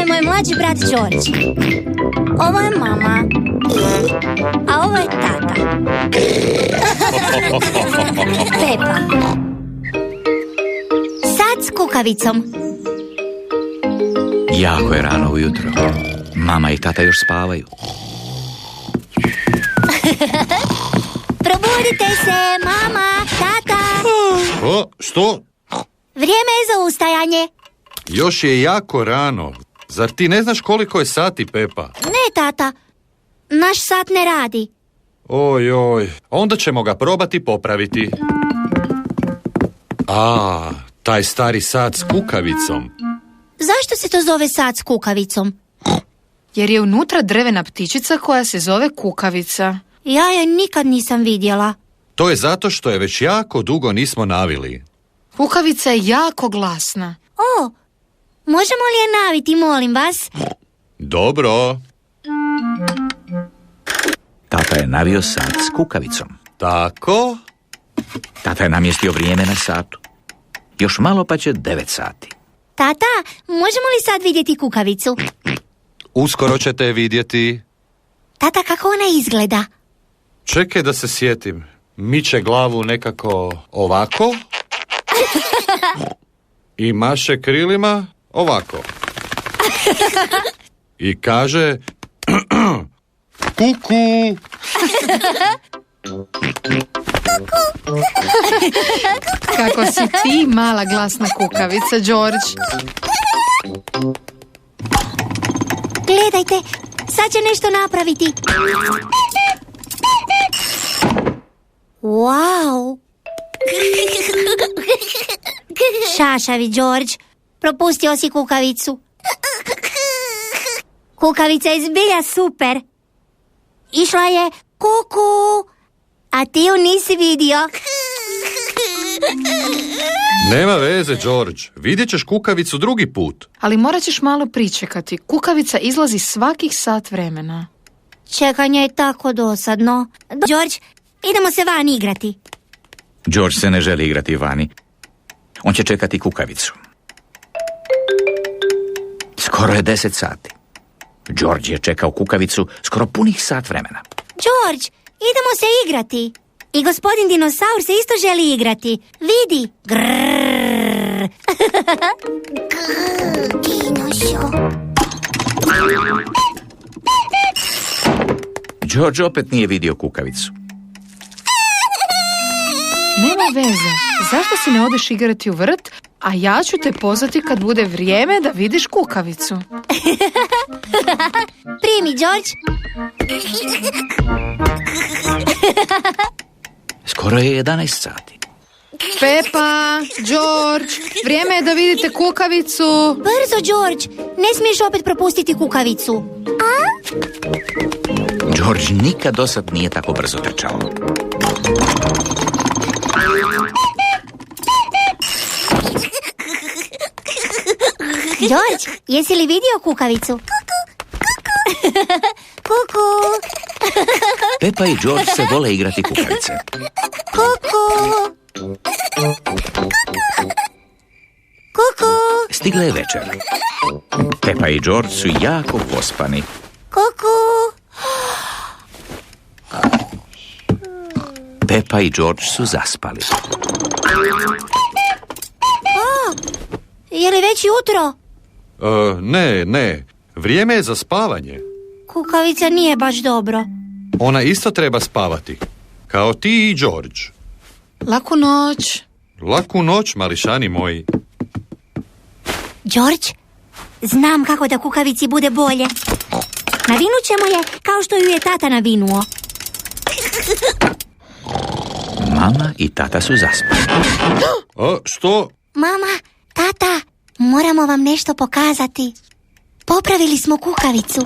je moj mlađi brat George. Ovo je mama. A ovo je tata. Pepa. Sad s kukavicom. Jako je rano ujutro. Mama i tata još spavaju. Probudite se, mama, tata. Što? Vrijeme je za ustajanje. Još je jako rano. Zar ti ne znaš koliko je sati, Pepa? Ne, tata. Naš sat ne radi. Oj, onda ćemo ga probati popraviti. Taj stari sat s kukavicom. Zašto se to zove sat s kukavicom? Jer je unutra drvena ptičica koja se zove kukavica. Ja je nikad nisam vidjela. To je zato što je već jako dugo nismo navili. Kukavica je jako glasna. O, možemo li je naviti, molim vas? Dobro. Tata je navio sat s kukavicom. Tako? Tata je namjestio vrijeme na satu. Još malo pa će 9 sati. Tata, možemo li sad vidjeti kukavicu? Uskoro ćete je vidjeti. Tata, kako ona izgleda? Čekaj da se sjetim. Miče glavu nekako ovako. I maše krilima ovako. I kaže kuku. Kako si ti mala glasna kukavica, George. Gledajte, sad će nešto napraviti. Wow! Šašavi, George. Propustio si kukavicu. Kukavica je zbilja super. Išla je kuku, a ti ju nisi vidio. Nema veze, George. Vidjet ćeš kukavicu drugi put. Ali morat ćeš malo pričekati. Kukavica izlazi svakih sat vremena. Čekanje je tako dosadno. George, idemo se van igrati. George se ne želi igrati vani. On će čekati kukavicu. Skoro je 10 sati. George je čekao kukavicu skoro punih sat vremena. George, idemo se igrati. I gospodin dinosaur se isto želi igrati. Vidi. Grrrr. George opet nije vidio kukavicu. Nema veze. Zašto si ne odeš igrati u vrt, a ja ću te pozvati kad bude vrijeme da vidiš kukavicu. Primi, George. Skoro je 11 sati. Pepa, George, vrijeme je da vidite kukavicu. Brzo, George. Ne smiješ opet propustiti kukavicu. George nikad dosad nije tako brzo trčao. George, jesi li vidio kukavicu? Kuku. Pepa i George se vole igrati kukavice. Kuku. Kuku. Stigla je večer. Pepa i George su jako pospani. Kuku. Pepa i George su zaspali. Je li već jutro? Ne. Vrijeme je za spavanje. Kukavica nije baš dobro. Ona isto treba spavati. Kao ti i George. Laku noć. Laku noć, mališani moji. George, znam kako da kukavici bude bolje. Navinut ćemo je kao što ju je tata navinuo. Mama i tata su zaspali. Što? Mama, tata, moramo vam nešto pokazati. Popravili smo kukavicu.